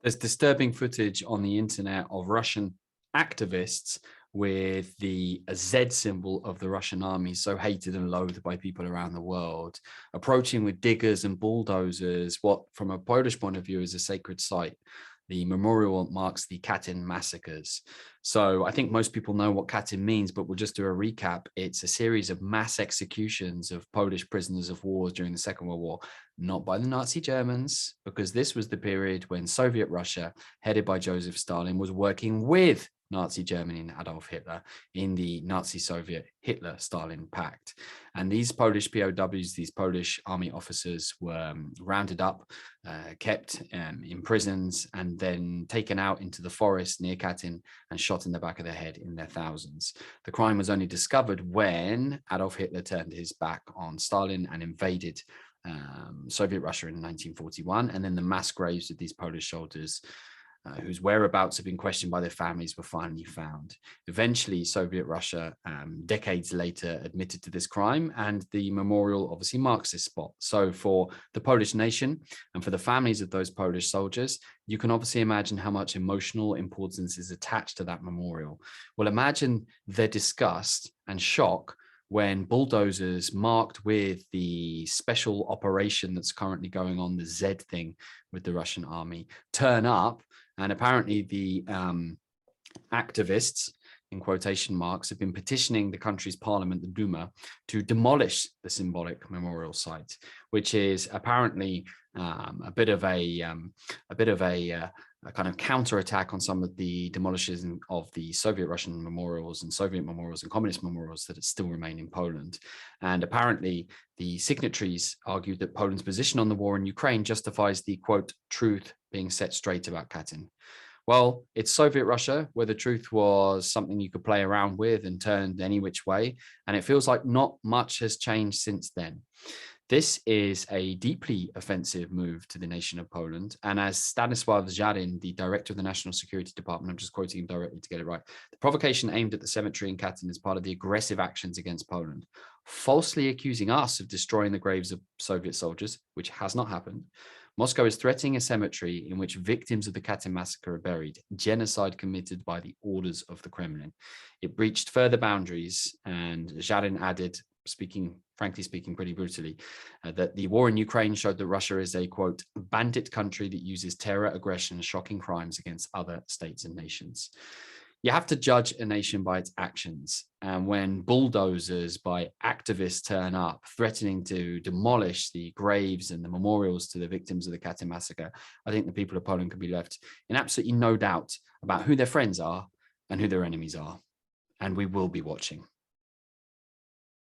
There's disturbing footage on the internet of Russian activists with the Z symbol of the Russian army, so hated and loathed by people around the world, approaching with diggers and bulldozers what, from a Polish point of view, is a sacred site. The memorial marks the Katyn massacres. So I think most people know what Katyn means, but we'll just do a recap. It's a series of mass executions of Polish prisoners of war during the Second World War, not by the Nazi Germans, because this was the period when Soviet Russia, headed by Joseph Stalin, was working with Nazi Germany and Adolf Hitler in the Nazi-Soviet Hitler-Stalin pact. And these Polish POWs, these Polish army officers, were rounded up, kept in prisons, and then taken out into the forest near Katyn and shot in the back of the head in their thousands. The crime was only discovered when Adolf Hitler turned his back on Stalin and invaded Soviet Russia in 1941, and then the mass graves of these Polish soldiers whose whereabouts have been questioned by their families were finally found. Eventually, Soviet Russia, decades later, admitted to this crime, and the memorial obviously marks this spot. So for the Polish nation and for the families of those Polish soldiers, you can obviously imagine how much emotional importance is attached to that memorial. Well, imagine their disgust and shock when bulldozers marked with the special operation that's currently going on, the Z thing with the Russian army, turn up. And apparently the activists, in quotation marks, have been petitioning the country's parliament, the Duma, to demolish the symbolic memorial site, which is apparently a bit of a kind of counterattack on some of the demolishes of the Soviet Russian memorials and Soviet memorials and communist memorials that still remain in Poland. And apparently the signatories argued that Poland's position on the war in Ukraine justifies the, quote, truth being set straight about Katyn. Well, it's Soviet Russia, where the truth was something you could play around with and turned any which way. And it feels like not much has changed since then. This is a deeply offensive move to the nation of Poland. And as Stanisław Żaryn, the director of the National Security Department, I'm just quoting him directly to get it right, the provocation aimed at the cemetery in Katyn is part of the aggressive actions against Poland, falsely accusing us of destroying the graves of Soviet soldiers, which has not happened. Moscow is threatening a cemetery in which victims of the Katyn massacre are buried, genocide committed by the orders of the Kremlin. It breached further boundaries, and Żaryn added, frankly speaking, pretty brutally, that the war in Ukraine showed that Russia is a, quote, bandit country that uses terror, aggression, and shocking crimes against other states and nations. You have to judge a nation by its actions. And when bulldozers by activists turn up, threatening to demolish the graves and the memorials to the victims of the Katyn massacre, I think the people of Poland can be left in absolutely no doubt about who their friends are and who their enemies are. And we will be watching.